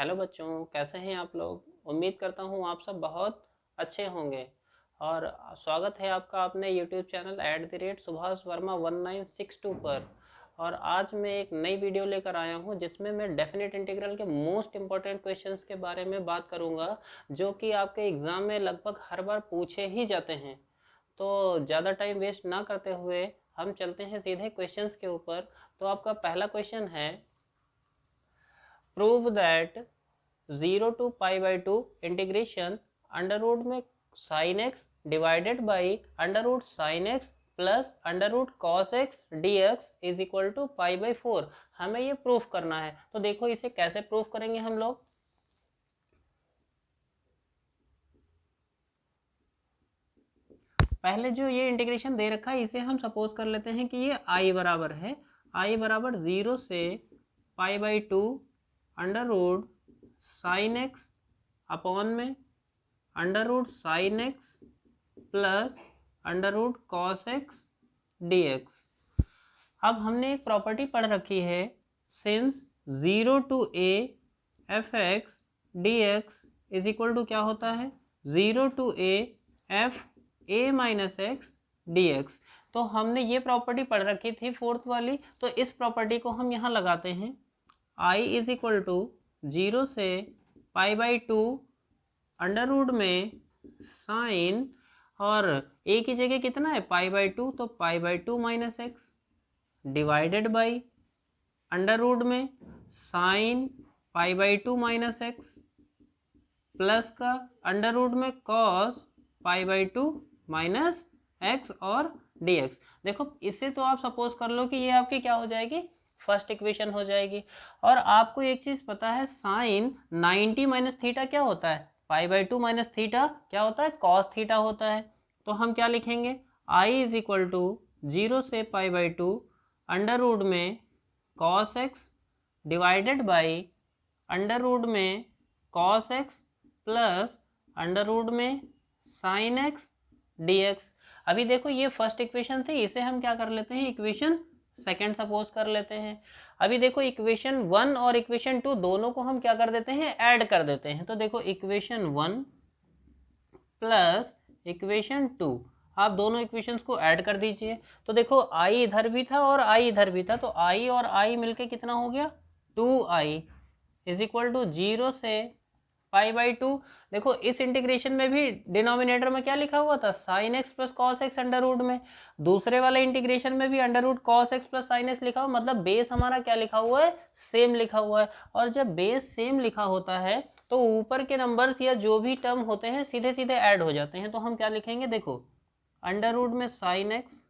Hello बच्चों, कैसे हैं आप लोग। उम्मीद करता हूँ आप सब बहुत अच्छे होंगे। और स्वागत है आपका अपने यूट्यूब चैनल @सुभाष वर्मा 1962 पर। और आज मैं एक नई वीडियो लेकर आया हूँ जिसमें मैं डेफिनेट इंटीग्रल के मोस्ट इम्पॉर्टेंट क्वेश्चंस के बारे में बात करूँगा, जो कि आपके एग्ज़ाम में लगभग हर बार पूछे ही जाते हैं। तो ज़्यादा टाइम वेस्ट ना करते हुए हम चलते हैं सीधे क्वेश्चंस के ऊपर। तो आपका पहला क्वेश्चन है, prove that 0 to pi by 2 integration under root में sine X divided by under root sine X plus under root cos X D x is equal to pi by 4। हमें ये प्रूफ करना है। तो देखो इसे कैसे प्रूफ करेंगे हम लोग। पहले जो ये इंटीग्रेशन दे रखा है इसे हम सपोज कर लेते हैं कि ये आई बराबर है, आई बराबर 0 से pi by 2 under root sine X upon में under root sine X plus under root cos X D X. अब हमने एक प्रॉपर्टी पढ़ रखी है, since 0 to a F x D x is equal to क्या होता है 0 to a F A minus x D x. तो हमने ये प्रॉपर्टी पढ़ रखी थी फोर्थ वाली, तो इस प्रॉपर्टी को हम यहाँ लगाते हैं। आई इज इक्वल टू 0 से पाई बाई 2 अंडर रूट में साइन, और ए की जगह कितना है पाई बाई 2, तो pi by 2 minus X divided by under root में sine pi by 2 minus X plus का अंडर रूट में cos pi by 2 minus x और डी एक्स। देखो इससे तो आप सपोज कर लो कि ये आपकी क्या हो जाएगी, फर्स्ट इक्वेशन हो जाएगी। और आपको एक चीज पता है, साइन 90 माइनस थीटा क्या होता है, पाई बाई 2 माइनस थीटा क्या होता है, कॉस थीटा होता है। तो हम क्या लिखेंगे, आई इज इक्वल टू 0 से पाई बाई 2 अंडर रूट में cos X divided by under root में cos X plus under root में साइन एक्स डी एक्स। अभी देखो ये फर्स्ट इक्वेशन थी, इसे हम क्या कर लेते हैं, इक्वेशन सेकेंड सपोज कर लेते हैं। अभी देखो इक्वेशन 1 और इक्वेशन 2 दोनों को हम क्या कर देते हैं, ऐड कर देते हैं। तो देखो इक्वेशन 1 प्लस इक्वेशन 2, आप दोनों इक्वेशंस को ऐड कर दीजिए। तो देखो आई इधर भी था और आई इधर भी था, तो आई और आई मिलके कितना हो गया 2i इज इक्वल टू 0 से पाई बाई 2। देखो इस इंटीग्रेशन में भी डिनोमिनेटर में क्या लिखा हुआ था, sine X plus cos X under root में। दूसरे वाले इंटीग्रेशन में भी under root cos X plus sine X लिखा हुआ, मतलब बेस हमारा क्या लिखा हुआ है, सेम लिखा हुआ है। और जब बेस सेम लिखा होता है तो ऊपर के नंबर्स या जो भी टर्म होते हैं सीधे सीधे ऐड हो जाते हैं। तो हम क्या लिखेंगे, देखो अंडर रूट में sine X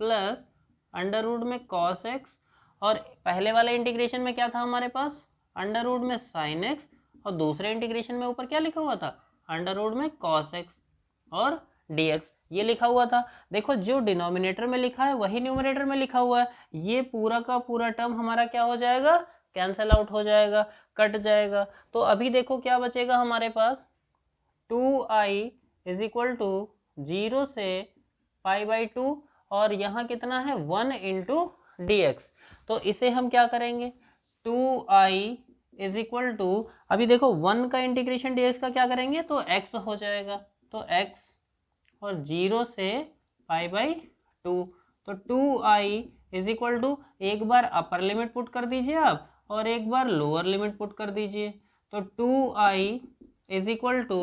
plus under root में कॉस एक्स, और पहले वाले इंटीग्रेशन में क्या था हमारे पास, अंडर रूट में साइन एक्स, और दूसरे इंटीग्रेशन में ऊपर क्या लिखा हुआ था, अंडर रूट में कॉस एक्स और डी एक्स, ये लिखा हुआ था। देखो जो डिनोमिनेटर में लिखा है वही न्यूमरेटर में लिखा हुआ है, ये पूरा का पूरा टर्म हमारा क्या हो जाएगा, कैंसिल आउट हो जाएगा, कट जाएगा। तो अभी देखो क्या बचेगा हमारे पास, 2i इज इक्वल टू 0 से पाई बाई 2, और यहाँ कितना है 1 इंटू डी एक्स। तो इसे हम क्या करेंगे, 2i इज इक्वल टू, अभी देखो 1 का इंटीग्रेशन डी एक्स का क्या करेंगे, तो x हो जाएगा, तो x और 0 से पाई बाई 2, तो 2i इज इक्वल टू, एक बार अपर लिमिट पुट कर दीजिए आप और एक बार लोअर लिमिट पुट कर दीजिए। तो 2i is equal to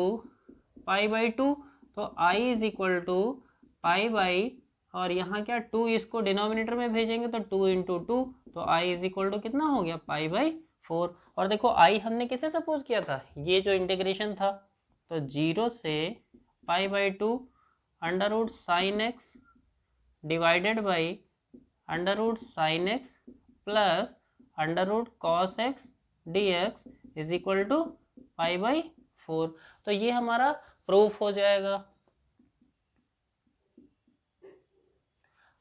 pi by 2, तो i is equal to pi by, और यहाँ क्या 2 इसको डिनोमिनेटर में भेजेंगे तो 2 इंटू 2, तो i इज इक्वल टू कितना हो गया, पाई बाई 4। और देखो आई हमने किसे सपोज किया था, ये जो इंटीग्रेशन था, तो 0 से pi by 2 under root sine X divided by under root sine X plus under root cos X D x is equal to pi by 4। तो ये हमारा प्रूफ हो जाएगा।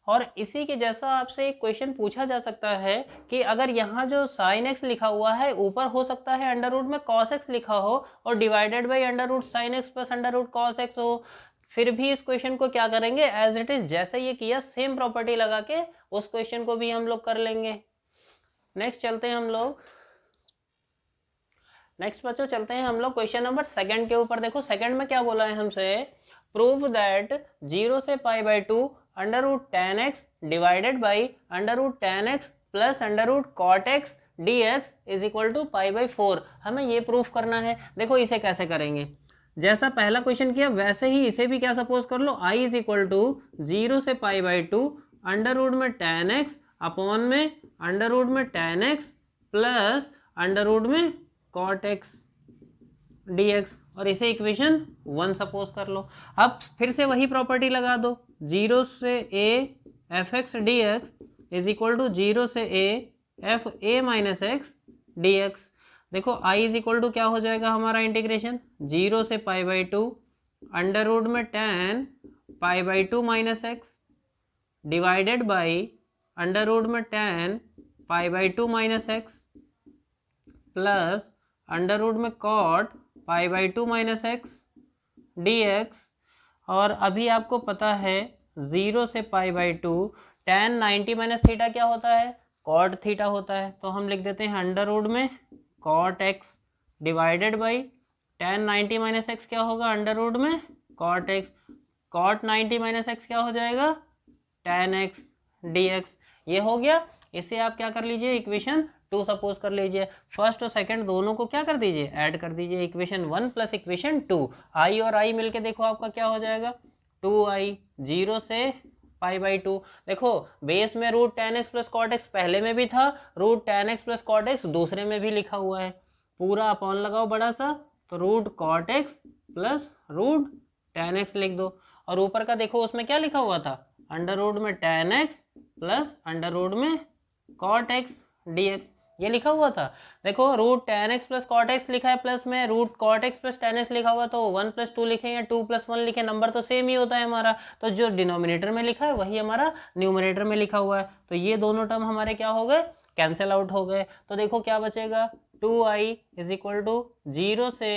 और इसी के जैसा आपसे एक क्वेश्चन पूछा जा सकता है कि अगर यहाँ जो साइन एक्स लिखा हुआ है ऊपर हो सकता है अंडर रूट में कॉस एक्स लिखा हो और divided by under root sine X plus under root cos X हो, फिर भी इस क्वेश्चन को क्या करेंगे, एज इट इज जैसे ये किया सेम प्रॉपर्टी लगा के उस क्वेश्चन को भी हम लोग कर लेंगे। नेक्स्ट चलते हैं हम लोग। नेक्स्ट बच्चों चलते हैं हम लोग क्वेश्चन नंबर सेकंड के ऊपर। देखो सेकंड में क्या बोला है हमसे, प्रूव दैट 0 से pi by 2 under root ten X divided by under root ten X plus under root cot X D x is equal to pi by 4। हमें ये प्रूफ करना है। देखो इसे कैसे करेंगे, जैसा पहला क्वेश्चन किया वैसे ही इसे भी क्या सपोज कर लो, आई इज इक्वल टू 0 से पाई बाई 2 अंडर रूट में टेन एक्स अपॉन में अंडर रूट में tan X plus under root में कॉट एक्स डी एक्स, और इसे इक्वेशन 1 सपोज कर लो। अब फिर से वही प्रॉपर्टी लगा दो, 0 से A F x D x is equal to 0 से A F A minus x D X. देखो आई इज इक्वल टू क्या हो जाएगा हमारा इंटीग्रेशन, 0 से पाई बाई 2 अंडर रूट में tan pi by 2 minus X divided by under root में tan pi by 2 minus X plus under root में cot pi by 2 minus x D X. और अभी आपको पता है 0 से pi by 2 tan 90 minus theta क्या होता है, कॉट थीटा होता है। तो हम लिख देते हैं अंडर रूट में cot X divided by tan 90 minus X क्या होगा, अंडर रूट में cot X, cot 90 minus X क्या हो जाएगा, टेन एक्स डी एक्स। ये हो गया। इसे आप क्या कर लीजिए, इक्वेशन 2 सपोज कर लीजिए। फर्स्ट और सेकंड दोनों को क्या कर दीजिए, ऐड कर दीजिए, इक्वेशन 1 प्लस इक्वेशन 2। आई और आई मिलके देखो आपका क्या हो जाएगा, 2i 0 से पाई बाई 2। देखो बेस में root ten X plus cot X पहले में भी था, root ten X plus cot X दूसरे में भी लिखा हुआ है। पूरा अपॉन लगाओ बड़ा सा, तो root cot X plus root ten X लिख दो। और ऊपर का देखो उसमें क्या लिखा हुआ था, अंडर रूट में tan X plus under root में कॉट एक्स डी एक्स, ये लिखा हुआ था। देखो root ten X plus cot X लिखा है, प्लस में root cot X plus ten X लिखा हुआ, तो 1 प्लस 2 लिखे या 2 प्लस 1 लिखे, नंबर तो सेम ही होता है हमारा। तो जो डिनोमिनेटर में लिखा है वही हमारा न्यूमरेटर में लिखा हुआ है। तो ये दोनों टर्म हमारे क्या हो गए, कैंसिल आउट हो गए। तो देखो क्या बचेगा, 2i इज इक्वल टू 0 से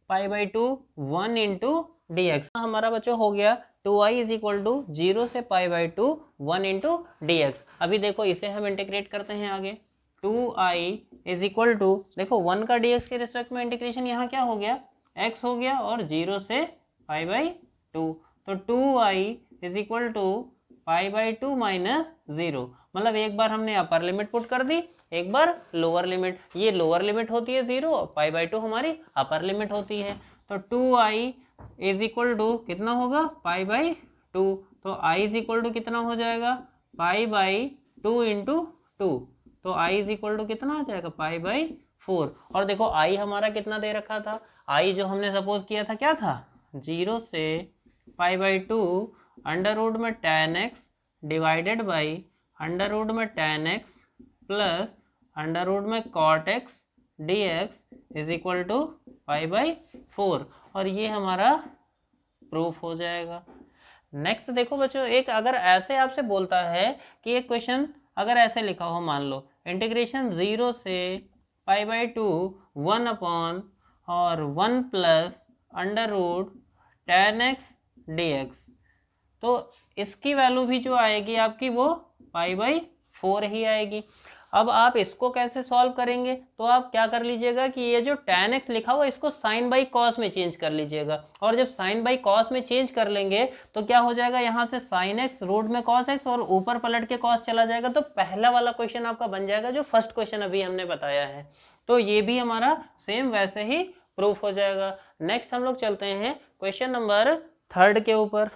pi by 2 1 into D x. हमारा बच्चों हो गया 2i इज इक्वल टू 0 से pi by 2 1 into D X. अभी देखो इसे हम इंटीग्रेट करते हैं आगे, 2i इज इक्वल टू, देखो 1 का dx के रिस्पेक्ट में इंटीग्रेशन यहाँ क्या हो गया, x हो गया, और 0 से पाई बाई 2, तो 2i is equal to pi by 2 minus 0। मतलब एक बार हमने अपर लिमिट पुट कर दी, एक बार लोअर लिमिट। ये लोअर लिमिट होती है 0, पाई बाई 2 हमारी अपर लिमिट होती है। तो 2i इज इक्वल टू कितना होगा, पाई बाई 2। तो i इज इक्वल टू कितना हो जाएगा, पाई बाई 2 इंटू 2, तो i इज इक्वल टू कितना आ जाएगा, पाई बाई 4। और देखो i हमारा कितना दे रखा था, i जो हमने सपोज किया था क्या था, 0 से पाई बाई 2 अंडर रूट में tan X divided by under root में tan X plus under root में cot X D x is equal to pi by 4। और ये हमारा प्रूफ हो जाएगा। नेक्स्ट देखो बच्चों, एक अगर ऐसे आपसे बोलता है कि एक क्वेश्चन अगर ऐसे लिखा हो, मान लो इंटीग्रेशन 0 से पाई बाई 2 1 अपॉन और 1 plus under root ten x D x, तो इसकी वैल्यू भी जो आएगी आपकी वो पाई बाई 4 ही आएगी। अब आप इसको कैसे सॉल्व करेंगे, तो आप क्या कर लीजिएगा कि ये जो tan x लिखा हुआ इसको साइन बाई कॉस में चेंज कर लीजिएगा। और जब साइन बाई कॉस में चेंज कर लेंगे तो क्या हो जाएगा, यहाँ से साइन x रूट में कॉस x और ऊपर पलट के कॉस चला जाएगा। तो पहला वाला क्वेश्चन आपका बन जाएगा जो फर्स्ट क्वेश्चन अभी हमने बताया है। तो ये भी हमारा सेम वैसे ही प्रूफ हो जाएगा। नेक्स्ट हम लोग चलते हैं क्वेश्चन नंबर 3 के ऊपर।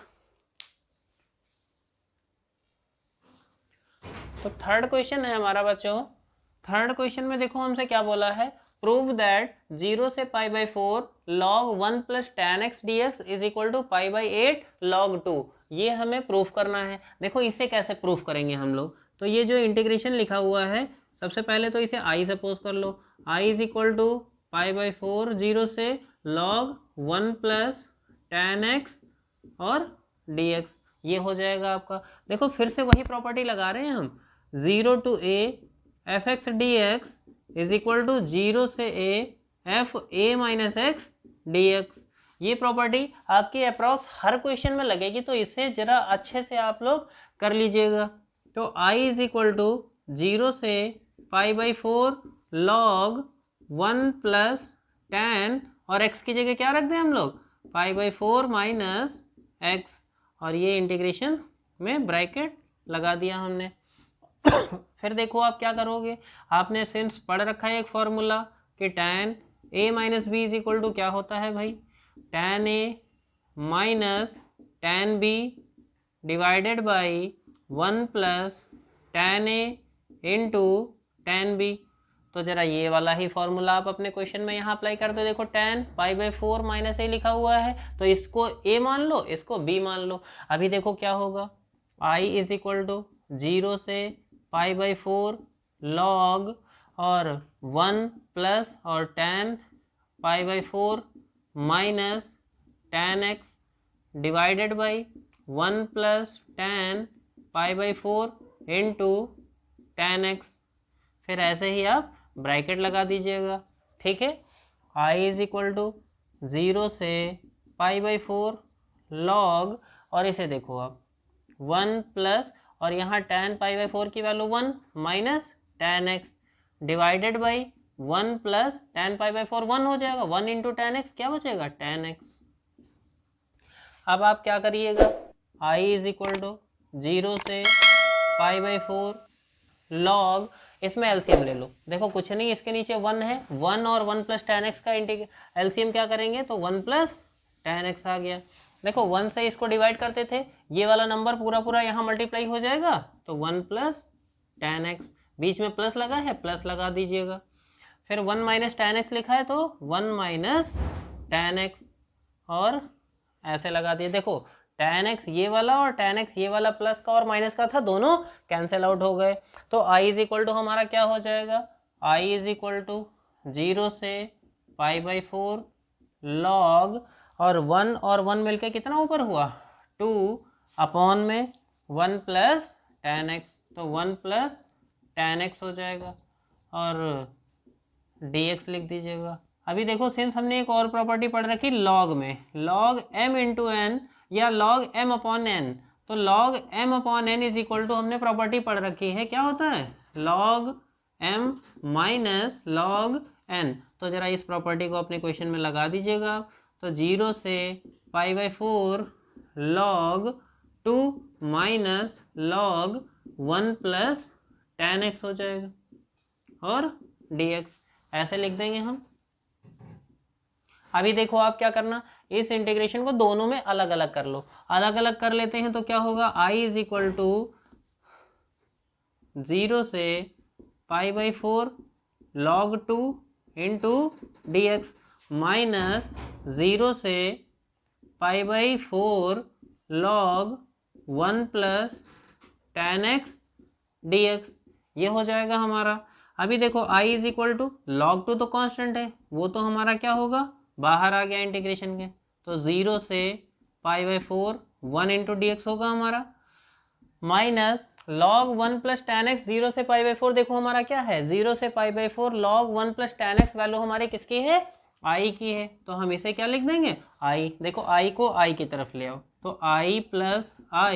तो थर्ड क्वेश्चन है हमारा बच्चों। थर्ड क्वेश्चन में देखो हमसे क्या बोला है, प्रूव दैट 0 से pi by 4 log 1 plus ten x D x is equal to pi by 8 log 2। ये हमें प्रूफ करना है। देखो इसे कैसे प्रूफ करेंगे हम लोग, तो ये जो इंटीग्रेशन लिखा हुआ है सबसे पहले तो इसे i सपोज कर लो, i is equal to pi by 4 0 से log 1 प्लस टेन एक्स और डी एक्स, ये हो जाएगा आपका। देखो फिर से वही प्रॉपर्टी लगा रहे हैं हम, 0 to a F x D x is equal to 0 से a F A minus x D x. ये प्रॉपर्टी आपकी अप्रॉक्स हर क्वेश्चन में लगेगी, तो इसे जरा अच्छे से आप लोग कर लीजिएगा। तो i इज इक्वल टू 0 से pi by 4 log 1 plus tan और x की जगह क्या रख दें हम लोग, π/4 माइनस एक्स, और ये इंटीग्रेशन में ब्रैकेट लगा दिया हमने। फिर देखो आप क्या करोगे, आपने सिंस पढ़ रखा है एक फॉर्मूला कि tan a minus b is equal to क्या होता है भाई, tan a minus tan b divided by 1 plus tan a into tan b। तो जरा ये वाला ही फॉर्मूला आप अपने क्वेश्चन में यहाँ अप्लाई कर दो। देखो tan π/4 माइनस ए लिखा हुआ है, तो इसको a मान लो, इसको b मान लो। अभी देखो क्या होगा, i इज इक्वल टू 0 से π/4 log और 1 प्लस और tan π/4 minus tan x divided by 1 plus tan π/4 into tan x। फिर ऐसे ही आप ब्रैकेट लगा दीजिएगा, ठीक है। i इज इक्वल टू 0 से π/4 log, और इसे देखो आप 1 प्लस और यहाँ tan π/4 की value 1 minus tan x divided by 1 plus tan π/4 1 हो जाएगा, 1 इंटू tan x क्या बचेगा, tan x। अब आप क्या करिएगा, i इज इक्वल टू 0 से π/4 log, इसमें एलसीएम ले लो। देखो कुछ नहीं, इसके नीचे 1 है, 1 और 1 प्लस tan x का एलसीएम क्या करेंगे, तो 1 प्लस tan x आ गया। देखो 1 से इसको डिवाइड करते थे, ये वाला नंबर पूरा पूरा यहाँ मल्टीप्लाई हो जाएगा, तो 1 प्लस tan x, बीच में प्लस लगा है, प्लस लगा दीजिएगा। फिर 1 माइनस tan x लिखा है, तो 1 माइनस tan x, और ऐसे लगा दिए। देखो tan x ये वाला और tan x ये वाला प्लस का और माइनस का था, दोनों कैंसिल आउट हो गए। तो i इज इक्वल टू हमारा क्या हो जाएगा, i इज इक्वल टू 0 से π/4 log और 1 मिलके कितना ऊपर हुआ, 2 अपॉन में 1 प्लस tan x, तो 1 प्लस tan x हो जाएगा, और dx लिख दीजिएगा। अभी देखो सिंस हमने एक और प्रॉपर्टी पढ़ रखी log में, log m इंटू n या log m अपॉन n, तो log m upon n is equal to हमने प्रॉपर्टी पढ़ रखी है, क्या होता है, log m minus log n। तो जरा इस प्रॉपर्टी को अपने क्वेश्चन में लगा दीजिएगा। तो 0 से π/4 log 2 minus log 1 plus tan x हो जाएगा, और dx ऐसे लिख देंगे हम। अभी देखो आप क्या करना, इस इंटीग्रेशन को दोनों में अलग अलग कर लो। अलग अलग कर लेते हैं तो क्या होगा, i इज इक्वल टू 0 से π/4 log 2 इंटू dx माइनस 0 से π/4 log 1 plus tan x dx, ये हो जाएगा हमारा। अभी देखो i is equal to log 2 तो कांस्टेंट है, वो तो हमारा क्या होगा, बाहर आ गया इंटीग्रेशन के, तो 0 से π/4 1 इंटू dx होगा हमारा, minus log 1 plus tan x 0 से π/4, देखो हमारा क्या है, 0 से π/4 log 1 plus tan x value हमारी किसकी है, i की है, तो हम इसे क्या लिख देंगे, i। देखो i को i की तरफ ले आओ, तो i plus i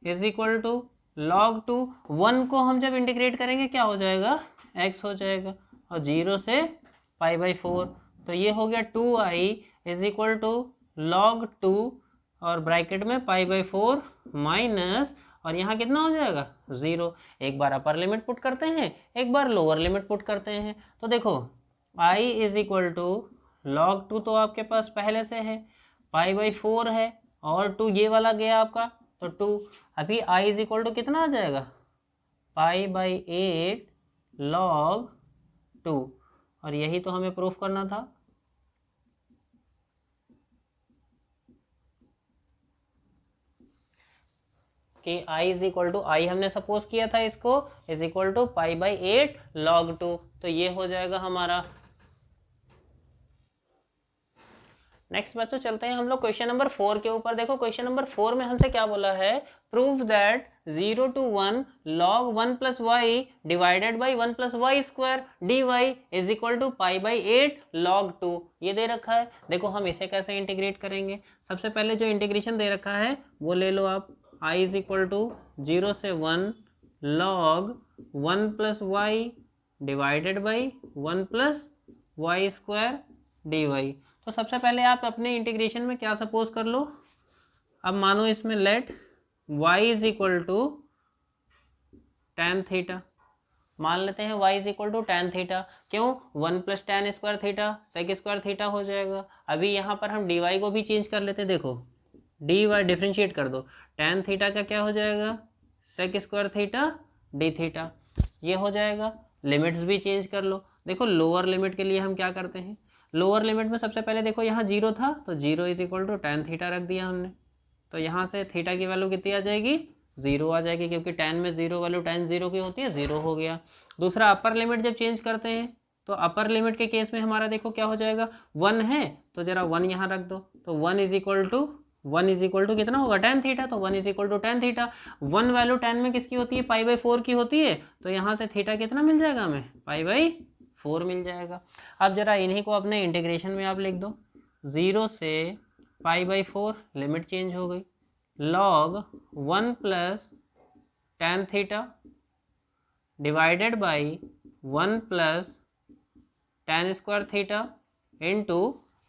is equal to log 2, 1 को हम जब इंटीग्रेट करेंगे क्या हो जाएगा, x हो जाएगा, और 0 से π/4, तो ये हो गया 2i is equal to log 2 और ब्रैकेट में π/4 माइनस, और यहाँ कितना हो जाएगा, 0। एक बार अपर लिमिट पुट करते हैं, एक बार लोअर लिमिट पुट करते हैं। तो देखो i is equal to log 2 तो आपके पास पहले से है, π/4 है, और 2 ये वाला गया आपका, तो 2। अभी i इज इक्वल टू कितना आ जाएगा, π/8 log 2, और यही तो हमें प्रूफ करना था। कि i इज इक्वल टू, आई हमने सपोज किया था इसको इज इक्वल टू π/8 log 2, तो ये हो जाएगा हमारा। नेक्स्ट बच्चों चलते हैं हम लोग क्वेश्चन नंबर 4 के ऊपर। देखो क्वेश्चन नंबर 4 में हमसे क्या बोला है, prove that 0 to 1 log 1 plus y divided by 1 plus y square dy is equal to π/8 log 2, ये दे रखा है। देखो हम इसे कैसे इंटीग्रेट करेंगे, सबसे पहले जो इंटीग्रेशन दे रखा है वो ले लो आप, i इज इक्वल टू 0 से 1 log 1 plus y divided by 1 plus y square dy। तो सबसे पहले आप अपने इंटीग्रेशन में क्या सपोज कर लो, अब मानो इसमें let y is equal to tan theta, मान लेते हैं y is equal to tan theta. क्यों? 1 plus tan square theta sec square theta हो जाएगा। अभी यहाँ पर हम dy को भी चेंज कर लेते हैं, देखो dy डिफ्रेंशिएट कर दो, tan थीटा का क्या हो जाएगा sec square theta d theta, ये हो जाएगा। लिमिट्स भी चेंज कर लो, देखो लोअर लिमिट के लिए हम क्या करते हैं, लोअर लिमिट में सबसे पहले देखो यहाँ जीरो था तो zero is equal to tan theta रख दिया हमने, तो यहाँ से थीटा की वैल्यू कितनी आ जाएगी, जीरो आ जाएगी, क्योंकि tan में जीरो वैल्यू tan जीरो की होती है, जीरो हो गया। दूसरा अपर लिमिट जब चेंज करते हैं तो अपर लिमिट के केस में हमारा देखो क्या हो जाएगा, 1 है तो जरा 1 यहाँ रख दो, तो 1 इज इक्वल टू कितना होगा tan थीटा, तो 1 is equal to tan theta. 1 value tan में किसकी होती है, π/4 की होती है, तो यहाँ से थीटा कितना मिल जाएगा हमें, π/4 मिल जाएगा। अब जरा इन्हीं को अपने इंटीग्रेशन में आप लिख दो, 0 से π/4 लिमिट चेंज हो गई, log 1 plus tan theta divided by 1 plus tan square theta into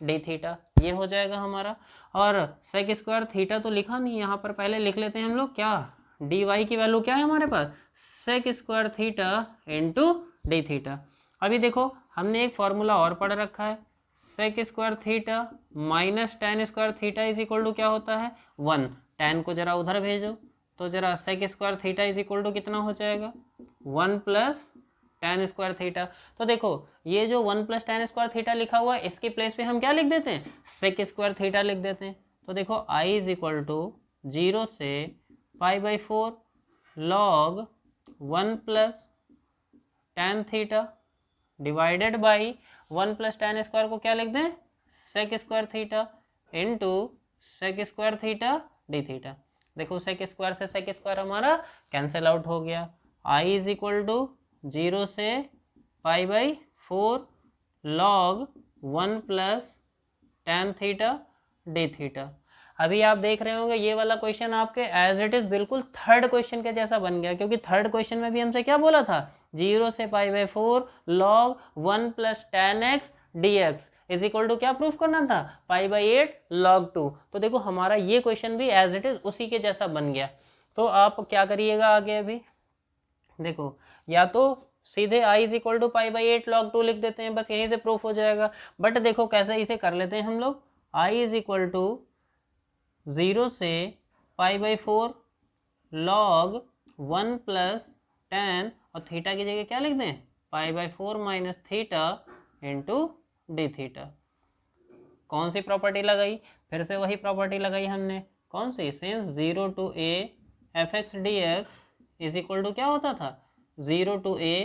D theta, ये हो जाएगा हमारा। और सेक स्क्वायर थीटा तो लिखा नहीं यहाँ पर, पहले लिख लेते हैं हम लोग क्या, डी वाई की वैल्यू क्या है हमारे पास, sec square theta into D theta. अभी देखो हमने एक फॉर्मूला और पढ़ रखा है, sec square theta minus tan square theta is equal to क्या होता है 1, tan को जरा उधर भेजो, तो जरा sec square theta is equal to कितना हो जाएगा 1 प्लस tan स्क्वायर थीटा। तो देखो ये जो 1 प्लस tan स्क्वायर थीटा लिखा हुआ है इसके प्लेस पे हम क्या लिख देते हैं, सेक स्क्वायर थीटा लिख देते हैं। तो देखो i इज इक्वल टू 0 से π/4 log 1 plus tan theta divided by 1 plus tan square को क्या लिख दें, sec square theta into sec square theta d theta. देखो सेक स्क्वायर से सेक स्क्वायर हमारा कैंसिल आउट हो गया, i इज इक्वल टू 0 से π/4 log 1 plus tan theta d theta. अभी आप देख रहे होंगे ये वाला क्वेश्चन आपके एज इट इज बिल्कुल थर्ड क्वेश्चन के जैसा बन गया, क्योंकि थर्ड क्वेश्चन में भी हमसे क्या बोला था, 0 से π/4 log 1 plus tan x dx is equal to क्या प्रूफ करना था, π/8 log 2। तो देखो हमारा ये क्वेश्चन भी एज इट इज उसी के जैसा बन गया। तो आप क्या करिएगा आगे, अभी देखो या तो सीधे i is equal to π/8 log 2 लिख देते हैं, बस यहीं से प्रूफ हो जाएगा। बट देखो कैसे इसे कर लेते हैं हम लोग, i इज इक्वल टू 0 से π/4 log 1 प्लस tan और थीटा की जगह क्या लिख दें, π/4 minus theta into D theta. कौन सी प्रॉपर्टी लगाई, फिर से वही प्रॉपर्टी लगाई हमने, कौन सी, since 0 to a fx dx is equal to क्या होता था, 0 to a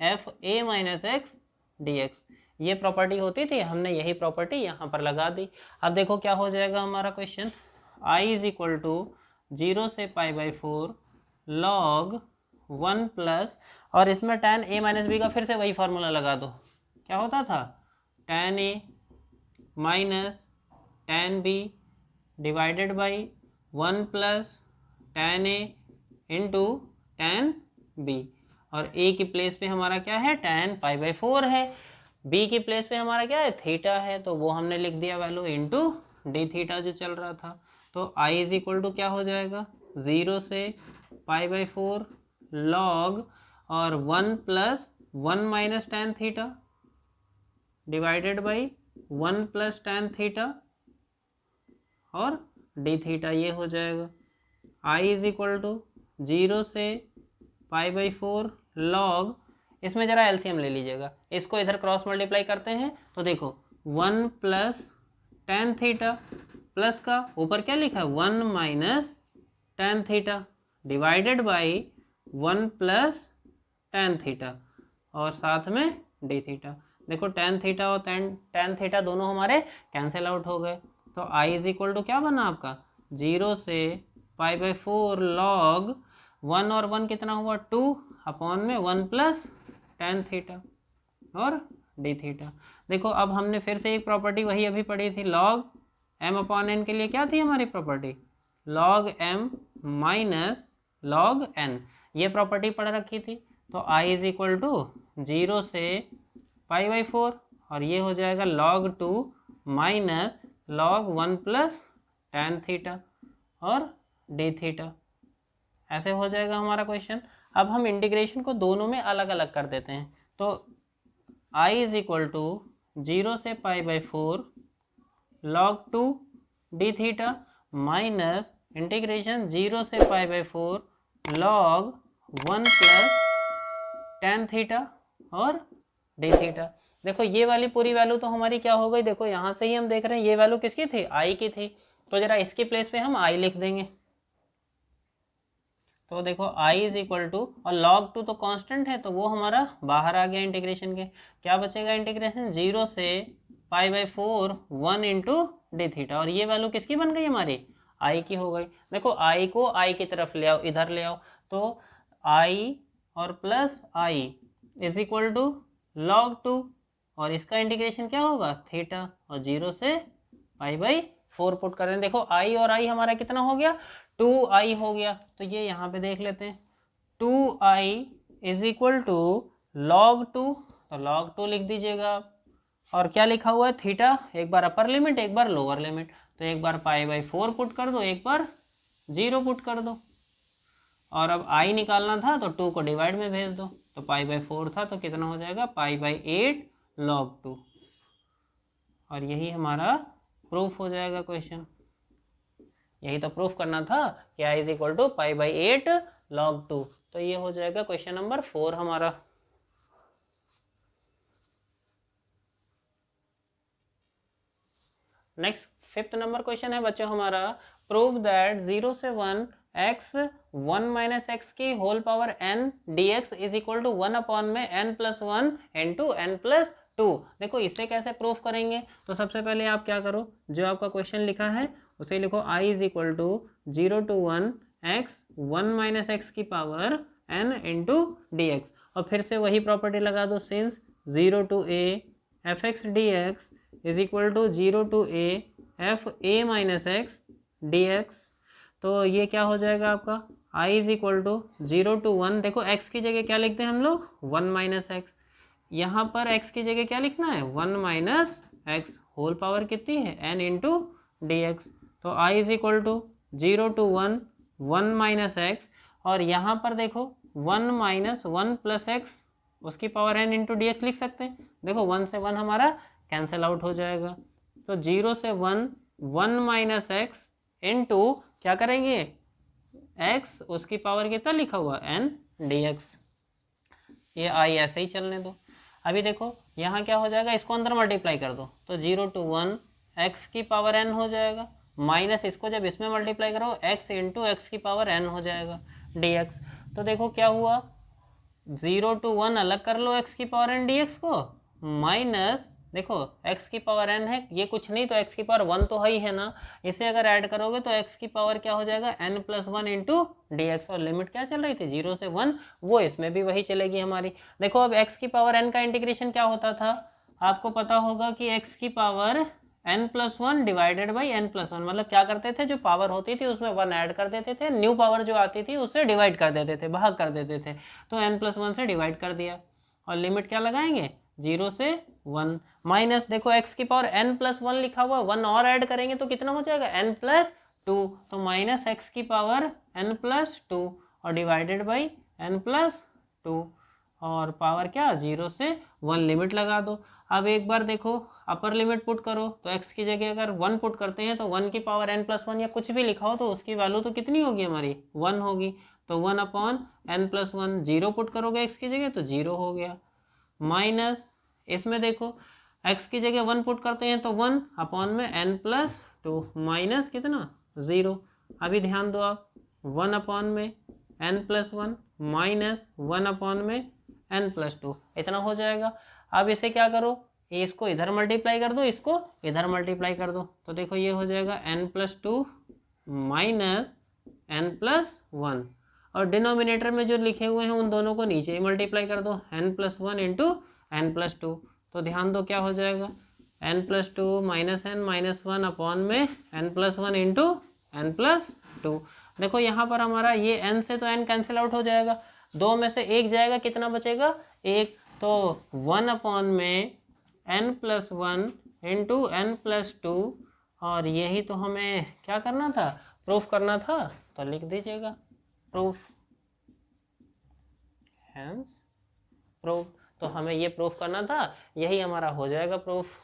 f a minus X dx, ये प्रॉपर्टी होती थी, हमने यही प्रॉपर्टी यहाँ पर लगा दी। अब देखो क्या हो जाएगा हमारा question, i is equal to 0 से π/4 log 1 प्लस, और इसमें tan a माइनस बी का फिर से वही फार्मूला लगा दो, क्या होता था tan a minus tan b divided by 1 plus tan a into tan b, और a की प्लेस पे हमारा क्या है tan π/4 है, b की प्लेस पे हमारा क्या है थीटा है, तो वो हमने लिख दिया वैल्यू इंटू डी थीटा जो चल रहा था। तो i इज इक्वल टू क्या हो जाएगा 0 से π/4 log और 1 plus 1 minus tan theta divided by 1 plus tan theta और डी थीटा, ये हो जाएगा। i इज इक्वल टू 0 से π/4 log, इसमें जरा एलसीएम ले लीजिएगा, इसको इधर क्रॉस मल्टीप्लाई करते हैं तो देखो 1 प्लस tan थीटा प्लस का ऊपर क्या लिखा है 1 minus tan theta divided by 1 plus tan theta और साथ में डी थीटा। देखो tan थीटा और tan थीटा दोनों हमारे कैंसिल आउट हो गए, तो i इज इक्वल टू क्या बना आपका 0 से π/4 log 1 और 1 कितना हुआ 2 अपॉन में 1 प्लस tan थीटा और डी थीटा। देखो अब हमने फिर से एक प्रॉपर्टी वही अभी पढ़ी थी, log m अपॉन n के लिए क्या थी हमारी property, log m minus log n, ये प्रॉपर्टी पढ़ रखी थी। तो i इज इक्वल टू 0 से π/4 और ये हो जाएगा log 2 minus log 1 plus tan theta और d थीटा। ऐसे हो जाएगा हमारा क्वेश्चन। अब हम इंटीग्रेशन को दोनों में अलग अलग कर देते हैं। तो I इज इक्वल टू 0 से π/4 log 2 d theta minus integration 0 से π/4 log 1 प्लस tan थीटा और d थीटा। देखो ये वाली पूरी वैल्यू तो हमारी क्या हो गई, देखो यहाँ से ही हम देख रहे हैं ये वैल्यू किसकी थी, I की थी। तो जरा इसके प्लेस पे हम I लिख देंगे। तो देखो I इज इक्वल टू, और log 2 तो कांस्टेंट है तो वो हमारा बाहर आ गया इंटीग्रेशन के। क्या बचेगा इंटीग्रेशन 0 से π/4 1 इंटू डी थीटा, और ये वैल्यू किसकी बन गई हमारी, I की हो गई। देखो I को I की तरफ ले आओ, इधर ले आओ, तो I और plus I is equal to log 2, और इसका इंटीग्रेशन क्या होगा थीटा, और 0 से π/4 पुट कर रहे हैं। देखो I और I हमारा कितना हो गया 2I हो गया। तो ये यहाँ पे देख लेते हैं 2I is equal to log 2, तो log 2 लिख दीजिएगा आप। और क्या लिखा हुआ है थीटा, एक बार अपर लिमिट एक बार लोअर लिमिट, तो एक बार π/4 पुट कर दो, एक बार 0 पुट कर दो। और अब I निकालना था तो 2 को डिवाइड में भेज दो, तो π/4 था तो कितना हो जाएगा π/8 log 2, और यही हमारा प्रूफ हो जाएगा क्वेश्चन। यही तो प्रूफ करना था कि I is equal to π/8 log 2। तो ये हो जाएगा क्वेश्चन नंबर 4 हमारा। नेक्स्ट 5th नंबर क्वेश्चन है बच्चों हमारा, प्रूव दैट 0 से 1 x 1 माइनस एक्स की whole power n dx is equal to 1 upon में n plus 1 into n plus 2। देखो इसे कैसे प्रूफ करेंगे, तो सबसे पहले आप क्या करो, जो आपका क्वेश्चन लिखा है उसे लिखो I is equal to 0 to 1 x 1 minus x की power n into D X, और फिर से वही प्रॉपर्टी लगा दो, since 0 to a F x D x is equal to 0 to a F A minus x D x. तो ये क्या हो जाएगा आपका I is equal to 0 to 1, देखो x की जगह क्या लिखते हैं हम लोग 1 माइनस एक्स, यहाँ पर x की जगह क्या लिखना है 1 माइनस एक्स, होल पावर कितनी है n इंटू डी एक्स। तो I is equal to 0 to 1 1 minus x, और यहाँ पर देखो 1 माइनस 1 प्लस एक्स उसकी power n into D x लिख सकते हैं। देखो 1 से 1 हमारा कैंसिल आउट हो जाएगा, तो 0 से 1 1 माइनस एक्स इंटू क्या करेंगे x उसकी पावर कितना लिखा हुआ n dx। ये I ऐसे ही चलने दो। अभी देखो यहाँ क्या हो जाएगा, इसको अंदर मल्टीप्लाई कर दो, तो 0 to 1 x की पावर n हो जाएगा, माइनस इसको जब इसमें मल्टीप्लाई करो x इंटू एक्स की पावर n हो जाएगा dx। तो देखो क्या हुआ 0 to 1 अलग कर लो x की पावर n dx को, माइनस देखो x की पावर n है, ये कुछ नहीं तो x की पावर 1 तो ही है ना, इसे अगर ऐड करोगे तो x की पावर क्या हो जाएगा n plus 1 into D X, और लिमिट क्या चल रही थी 0 से 1, वो इसमें भी वही चलेगी हमारी। देखो अब x की पावर n का इंटीग्रेशन क्या होता था, आपको पता होगा कि x की power n plus 1 divided by n plus 1, मतलब क्या करते थे जो पावर होती थी उसमें 1 ऐड कर देते थे, न्यू पावर जो आती थी उससे डिवाइड कर देते थे, भाग कर देते थे, तो n प्लस 1 से डिवाइड कर दिया, और लिमिट क्या लगाएंगे 0 से 1, माइनस देखो x की पावर n प्लस 1 लिखा हुआ, 1 और ऐड करेंगे तो कितना हो जाएगा n प्लस 2, तो माइनस x की पावर n प्लस 2 और डिवाइडेड बाई n प्लस 2, और पावर क्या 0 से 1, लिमिट लगा दो। अब एक बार देखो अपर लिमिट पुट करो, तो x की जगह अगर 1 पुट करते हैं तो 1 की पावर n प्लस 1 या कुछ भी लिखा हो तो उसकी वैल्यू तो कितनी होगी हमारी 1 होगी, तो 1 अपॉन n प्लस 1, 0 पुट करोगे x की जगह तो 0 हो गया, माइनस इसमें देखो x की जगह 1 पुट करते हैं तो 1 अपॉन में n प्लस 2, माइनस कितना 0। अभी ध्यान दो आप 1 अपॉन में n प्लस 1 माइनस 1 अपॉन में n प्लस 2, इतना हो जाएगा। अब इसे क्या करो, इसको इधर मल्टीप्लाई कर दो, इसको इधर मल्टीप्लाई कर दो, तो देखो ये हो जाएगा n plus 2 minus n plus 1, और डिनोमिनेटर में जो लिखे हुए हैं उन दोनों को नीचे ही मल्टीप्लाई कर दो, n plus 1 into n plus 2, तो ध्यान दो क्या हो जाएगा n plus 2 minus n minus 1 upon में n plus 1 into n plus 2। देखो यहाँ पर हमारा ये n से तो n कैंसिल आउट हो जाएगा, 2 में से 1 जाएगा, कितना बचेगा 1, तो 1 अपॉन में n+1 इंटू n+2, और यही तो हमें क्या करना था, प्रूफ करना था, तो लिख दीजिएगा प्रूफ, हैंस प्रूफ। तो हमें ये प्रूफ करना था, यही हमारा हो जाएगा प्रूफ।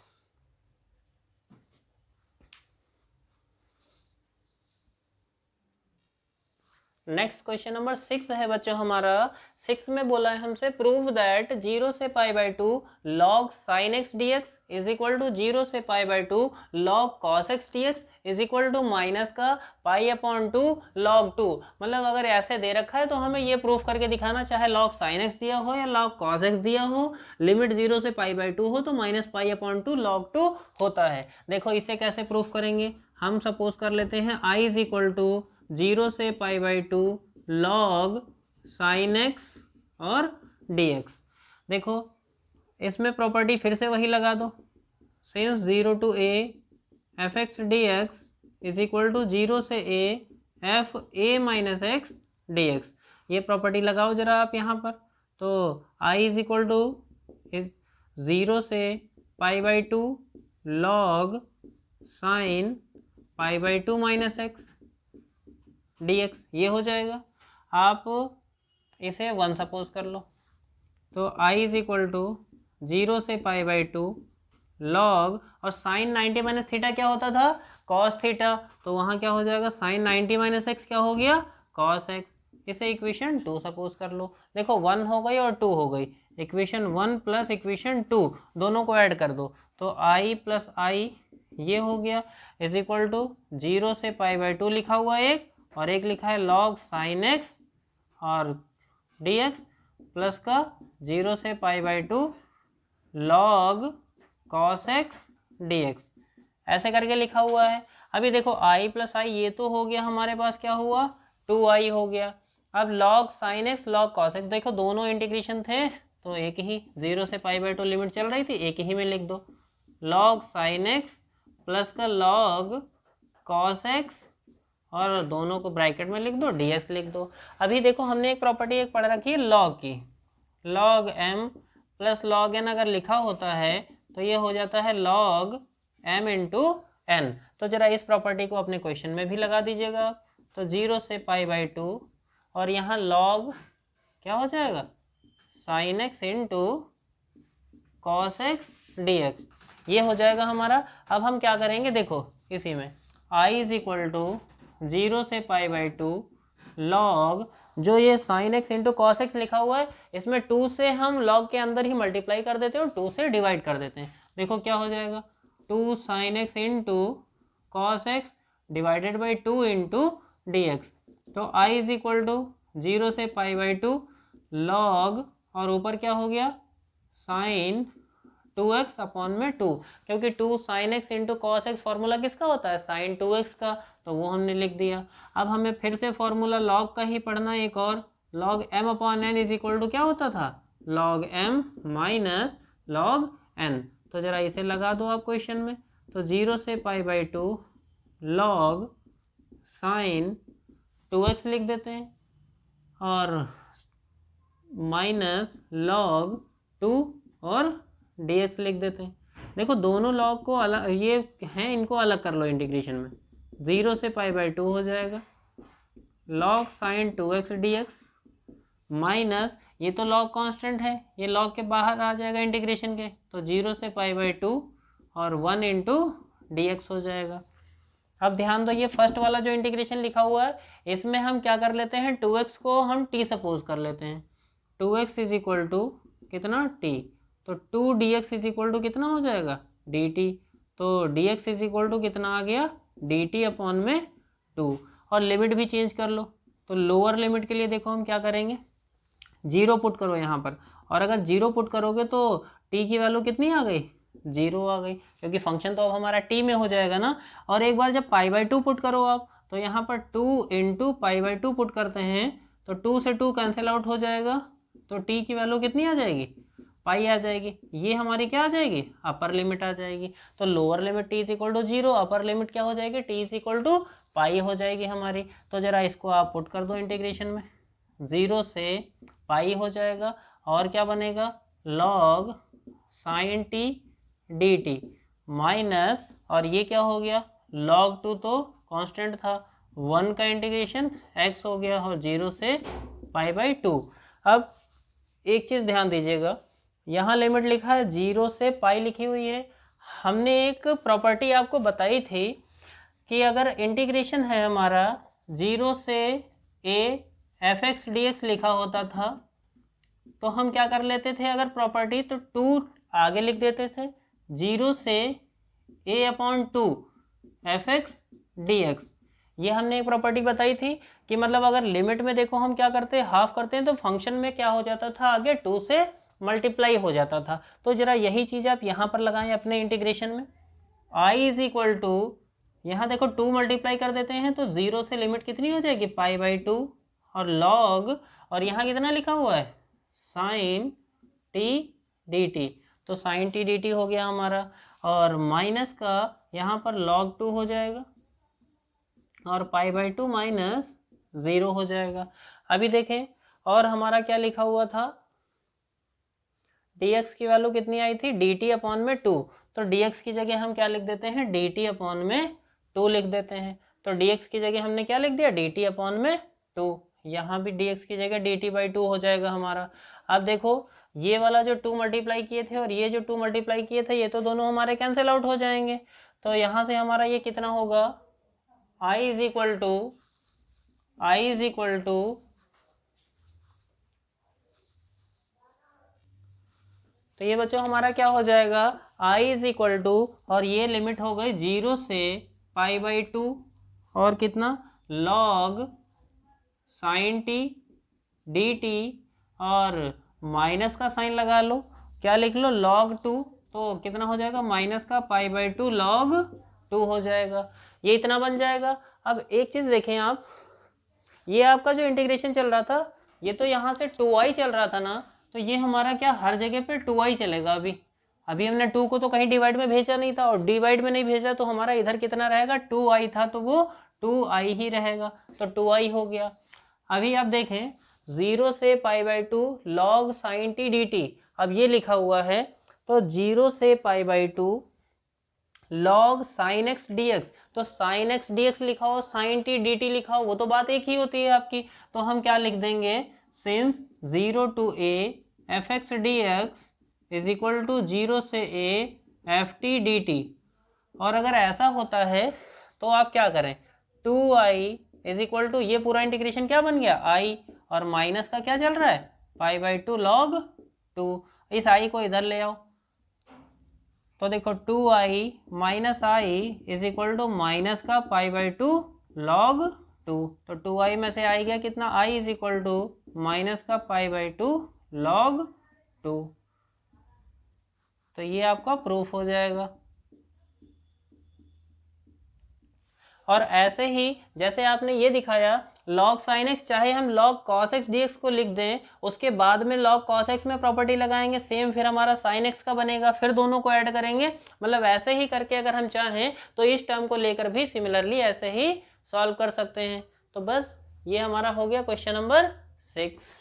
नेक्स्ट क्वेश्चन नंबर 6 है बच्चों हमारा। 6 में बोला है हमसे प्रूव दैट 0 से π/2 log sin x dx is equal to 0 से π/2 log cos x dx is equal to minus का π/2 log 2। मतलब अगर ऐसे दे रखा है तो हमें ये प्रूफ करके दिखाना, चाहे log sin x दिया हो या log cos x दिया हो, लिमिट 0 से π/2 हो तो माइनस π/2 log 2 होता है। देखो इसे कैसे प्रूफ करेंगे, हम सपोज कर लेते हैं i इज इक्वल टू 0 से π/2 log sin x और dx। देखो इसमें प्रॉपर्टी फिर से वही लगा दो, since 0 to a fx dx is equal to 0 से a f a minus x dx। ये प्रॉपर्टी लगाओ जरा आप यहाँ पर। तो i इज इक्वल टू 0 से π/2 log sin π/2 minus x dx, ये हो जाएगा। आप इसे 1 सपोज कर लो, तो i इज इक्वल टू 0 से π/2 log, और साइन 90 माइनस थीटा क्या होता था, cos थीटा, तो वहाँ क्या हो जाएगा, साइन 90 माइनस एक्स क्या हो गया, cos x। इसे इक्वेशन 2 सपोज कर लो। देखो 1 हो गई और 2 हो गई, इक्वेशन 1 प्लस इक्वेशन 2 दोनों को ऐड कर दो, तो i प्लस आई ये हो गया इज इक्वल टू 0 से π/2 लिखा हुआ एक, और एक लिखा है log sin x और dx प्लस का 0 से π/2 log cos x dx, ऐसे करके लिखा हुआ है। अभी देखो i प्लस आई ये तो हो गया, हमारे पास क्या हुआ 2i हो गया। अब log sin x log cos x, देखो दोनों इंटीग्रेशन थे तो एक ही, 0 से π/2 लिमिट चल रही थी, एक ही में लिख दो log sin x प्लस का log cos x, और दोनों को ब्रैकेट में लिख दो, dx लिख दो। अभी देखो हमने एक प्रॉपर्टी एक पढ़ रखी है log की, log m plus log n अगर लिखा होता है तो ये हो जाता है log m इंटू n। तो जरा इस प्रॉपर्टी को अपने क्वेश्चन में भी लगा दीजिएगा। तो 0 से π/2 और यहाँ log क्या हो जाएगा, sin x into cos x dx, ये हो जाएगा हमारा। अब हम क्या करेंगे, देखो इसी में i इज इक्वल टू 0 से π/2 log, जो ये sin x into cos X लिखा हुआ है इसमें 2 से हम log के अंदर ही मल्टीप्लाई कर देते हैं और 2 से डिवाइड कर देते हैं। देखो क्या हो जाएगा, 2 sin x into cos X divided by 2 into dx। तो i इज इक्वल टू 0 से π/2 log, और ऊपर क्या हो गया sin 2x अपॉन में 2, क्योंकि 2 sin x into cos x formula किसका होता है, sin 2x का, तो वो हमने लिख दिया। अब हमें फिर से फॉर्मूला log का ही पढ़ना है एक और, log m upon n is equal to क्या होता था, log m minus log n। तो जरा इसे लगा दो आप क्वेश्चन में। तो 0 से π/2 log sin 2x लिख देते हैं और माइनस log 2 और dx लिख देते हैं। देखो दोनों log को अलग ये हैं, इनको अलग कर लो इंटीग्रेशन में, 0 से π/2 हो जाएगा log sin 2x dx minus, ये तो log कांस्टेंट है, ये log के बाहर आ जाएगा इंटीग्रेशन के, तो 0 से π/2 और 1 इंटू dx हो जाएगा। अब ध्यान दो, ये फर्स्ट वाला जो इंटीग्रेशन लिखा हुआ है इसमें हम क्या कर लेते हैं, 2x को हम t सपोज कर लेते हैं, 2x इज इक्वल टू कितना t, तो 2 dx इज इक्वल टू कितना हो जाएगा dt, तो dx इज इक्वल टू कितना आ गया dt अपॉन में 2, और लिमिट भी चेंज कर लो। तो लोअर लिमिट के लिए देखो हम क्या करेंगे, 0 पुट करो यहाँ पर, और अगर 0 पुट करोगे तो t की वैल्यू कितनी आ गई, 0 आ गई, क्योंकि फंक्शन तो अब हमारा t में हो जाएगा ना। और एक बार जब π/2 पुट करो आप, तो यहाँ पर 2 इंटू π/2 पुट करते हैं, तो 2 से 2 कैंसिल आउट हो जाएगा, तो t की वैल्यू कितनी आ जाएगी, पाई आ जाएगी। ये हमारी क्या आ जाएगी, अपर लिमिट आ जाएगी। तो lower limit t is equal to 0, upper limit क्या हो जाएगी, t is equal to pi हो जाएगी हमारी। तो जरा इसको आप पुट कर दो इंटीग्रेशन में, 0 से पाई हो जाएगा, और क्या बनेगा log sin t D T minus, और ये क्या हो गया, log 2 तो कांस्टेंट था, 1 का इंटीग्रेशन x हो गया और 0 से π/2। अब एक चीज़ ध्यान दीजिएगा, यहाँ लिमिट लिखा है 0 से पाई लिखी हुई है। हमने एक प्रॉपर्टी आपको बताई थी कि अगर इंटीग्रेशन है हमारा 0 से a fx dx लिखा होता था तो हम क्या कर लेते थे, अगर प्रॉपर्टी तो 2 आगे लिख देते थे, 0 से a/2 fx dx। ये हमने एक प्रॉपर्टी बताई थी कि मतलब अगर लिमिट में देखो हम क्या करते हैं, हाफ करते हैं तो फंक्शन में क्या हो जाता था, आगे 2 से मल्टीप्लाई हो जाता था। तो जरा यही चीज़ आप यहाँ पर लगाएं अपने इंटीग्रेशन में। I इज इक्वल टू, यहाँ देखो 2 मल्टीप्लाई कर देते हैं तो 0 से लिमिट कितनी हो जाएगी, π/2, और log, और यहाँ कितना लिखा हुआ है, sin t dt, तो sin t dt हो गया हमारा, और माइनस का यहाँ पर log 2 हो जाएगा और π/2 माइनस 0 हो जाएगा। अभी देखें, और हमारा क्या लिखा हुआ था, dx की वैल्यू कितनी आई थी, dt/2, तो dx की जगह हम क्या लिख देते हैं, dt/2 लिख देते हैं। तो dx की जगह हमने क्या लिख दिया, dt/2, यहाँ भी dx की जगह dt/2 हो जाएगा हमारा। अब देखो ये वाला जो 2 मल्टीप्लाई किए थे और ये जो 2 मल्टीप्लाई किए थे, ये तो दोनों हमारे कैंसिल आउट हो जाएंगे। तो यहाँ से हमारा ये कितना होगा, I इज इक्वल टू तो ये बच्चों हमारा क्या हो जाएगा, I इज इक्वल टू, और ये लिमिट हो गई 0 से π/2 और कितना, log sin t dt, और माइनस का साइन लगा लो, क्या लिख लो, log 2, तो कितना हो जाएगा, माइनस का π/2 log 2 हो जाएगा। ये इतना बन जाएगा। अब एक चीज़ देखें आप, ये आपका जो इंटीग्रेशन चल रहा था, ये तो यहाँ से 2i चल रहा था ना, तो ये हमारा क्या हर जगह पे 2i चलेगा। अभी हमने 2 को तो कहीं डिवाइड में भेजा नहीं था, और डिवाइड में नहीं भेजा तो हमारा इधर कितना रहेगा, 2i था, तो वो 2i ही रहेगा, तो 2i हो गया। अभी आप देखें 0 से π/2 log sin t dt, अब ये लिखा हुआ है, तो 0 से π/2 log sin x dx, तो sin x dx लिखा हो, sin t dt लिखा हो, वो तो बात एक ही होती है आपकी। तो हम क्या लिख देंगे, since 0 to a fx dx is equal to 0 से a ft dt। और अगर ऐसा होता है तो आप क्या करें, 2i इज इक्वल टू, ये पूरा इंटीग्रेशन क्या बन गया, i, और माइनस का क्या चल रहा है, π/2 log 2, इस i को इधर ले आओ, तो देखो 2i minus i is equal to minus का π/2 log 2, तो 2i में से आई गया कितना, i is equal to minus का π/2 log 2। तो ये आपका प्रूफ हो जाएगा। और ऐसे ही जैसे आपने ये दिखाया log sin x, चाहे हम log cos x dx को लिख दें, उसके बाद में log cos x में प्रॉपर्टी लगाएंगे, सेम फिर हमारा sin x का बनेगा, फिर दोनों को ऐड करेंगे, मतलब ऐसे ही करके अगर हम चाहें तो इस टर्म को लेकर भी सिमिलरली ऐसे ही सॉल्व कर सकते हैं। तो बस ये हमारा हो गया क्वेश्चन नंबर 6।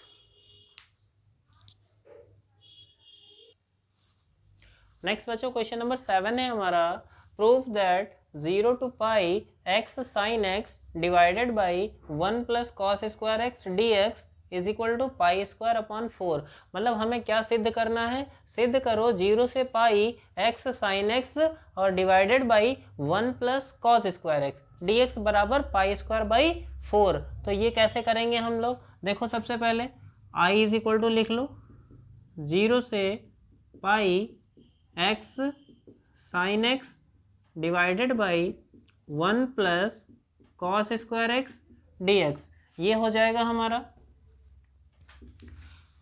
नेक्स्ट बच्चों क्वेश्चन नंबर 7 है हमारा, proof that 0 to pi x sin x divided by 1 plus cos square x dx is equal to pi square upon 4। मतलब हमें क्या सिद्ध करना है, सिद्ध करो 0 से पाई x sin x और divided by 1 plus cos square x dx बराबर पाई स्क्वायर बाई 4। तो ये कैसे करेंगे हम लोग, देखो सबसे पहले i इज इक्वल टू लिख लो 0 से पाई x sin x divided by 1 plus cos square x dx, ये हो जाएगा हमारा।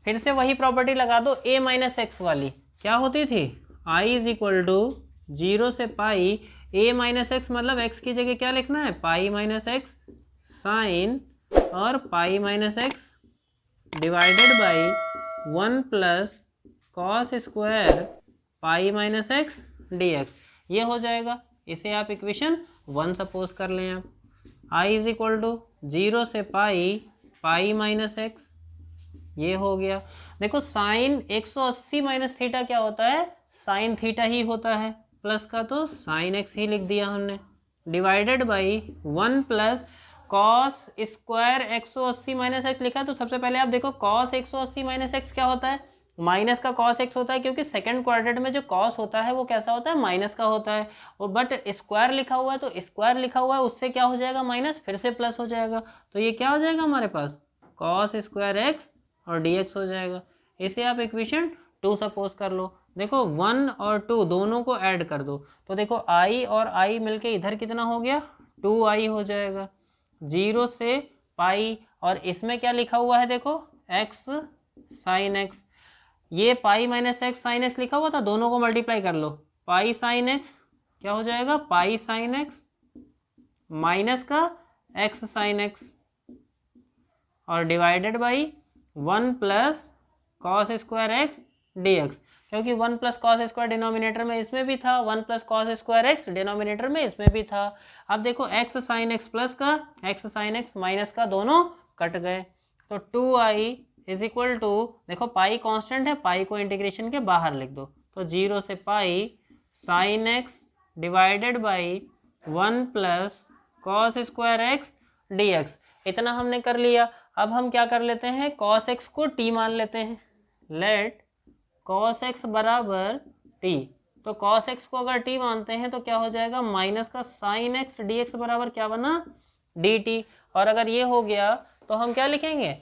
फिर से वही प्रॉपर्टी लगा दो a माइनस एक्स वाली, क्या होती थी, i इज इक्वल टू 0 से पाई a माइनस एक्स, मतलब x की जगह क्या लिखना है, पाई माइनस एक्स साइन, और पाई minus X divided by 1 plus cos square pi minus X dx, ये हो जाएगा। इसे आप इक्वेशन 1 सपोज कर लें आप, i इज इक्वल टू 0 से पाई माइनस एक्स, ये हो गया। देखो साइन 180 माइनस थीटा क्या होता है, साइन थीटा ही होता है, प्लस का तो साइन एक्स ही लिख दिया हमने, divided by 1 plus cos square 180 minus x लिखा है। तो सबसे पहले आप देखो कॉस 180 माइनस एक्स क्या होता है, माइनस का कॉस एक्स होता है, क्योंकि सेकंड क्वाड्रेंट में जो कॉस होता है वो कैसा होता है, माइनस का होता है। और बट स्क्वायर लिखा हुआ है तो स्क्वायर लिखा हुआ है उससे क्या हो जाएगा, माइनस, फिर से प्लस हो जाएगा। तो ये क्या हो जाएगा हमारे पास, कॉस स्क्वायर एक्स और डी एक्स हो जाएगा। इसे आप इक्वेशन 2 सपोज कर लो। देखो 1 और 2 दोनों को ऐड कर दो, तो देखो आई और आई मिलके इधर कितना हो गया, 2i हो जाएगा, 0 से पाई, और इसमें क्या लिखा हुआ है देखो x साइन एक्स, ये पाई माइनस एक्स साइन एक्स लिखा हुआ था, दोनों को मल्टीप्लाई कर लो, पाई साइन एक्स क्या हो जाएगा, पाई साइन एक्स माइनस का x साइन एक्स, और divided by 1 plus cos square X D x, क्योंकि 1 प्लस कॉस स्क्वायर डिनोमिनेटर में इसमें भी था, 1 plus cos square x denominator में इसमें भी था। अब देखो x साइन एक्स प्लस का x साइन एक्स माइनस का दोनों कट गए, तो 2i इज इक्वल टू, देखो पाई कांस्टेंट है, पाई को इंटीग्रेशन के बाहर लिख दो, तो 0 से pi sign X divided by 1 plus cos square X D x. इतना हमने कर लिया। अब हम क्या कर लेते हैं, कॉस एक्स को t मान लेते हैं, लेट कॉस एक्स बराबर t। तो कॉस एक्स को अगर t मानते हैं तो क्या हो जाएगा, माइनस का साइन एक्स डी एक्स बराबर क्या बना, dt। और अगर ये हो गया तो हम क्या लिखेंगे,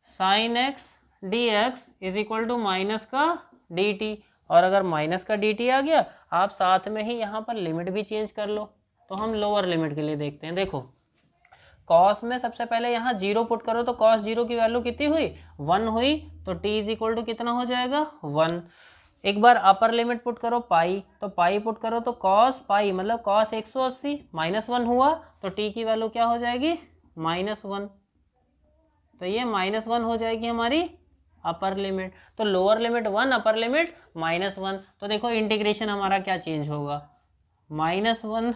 sine x D x is equal to minus का dt। और अगर माइनस का dt आ गया, आप साथ में ही यहाँ पर लिमिट भी चेंज कर लो। तो हम लोअर लिमिट के लिए देखते हैं। देखो कॉस में सबसे पहले यहाँ 0 पुट करो, तो कॉस 0 की वैल्यू कितनी हुई, 1 हुई, तो t इज इक्वल टू कितना हो जाएगा, 1। एक बार अपर लिमिट पुट करो पाई, तो पाई पुट करो तो कॉस पाई मतलब कॉस 180 माइनस 1 हुआ, तो t की वैल्यू क्या हो जाएगी, -1। तो ये -1 हो जाएगी हमारी अपर लिमिट। तो लोअर लिमिट 1, अपर लिमिट -1। तो देखो इंटीग्रेशन हमारा क्या चेंज होगा, -1,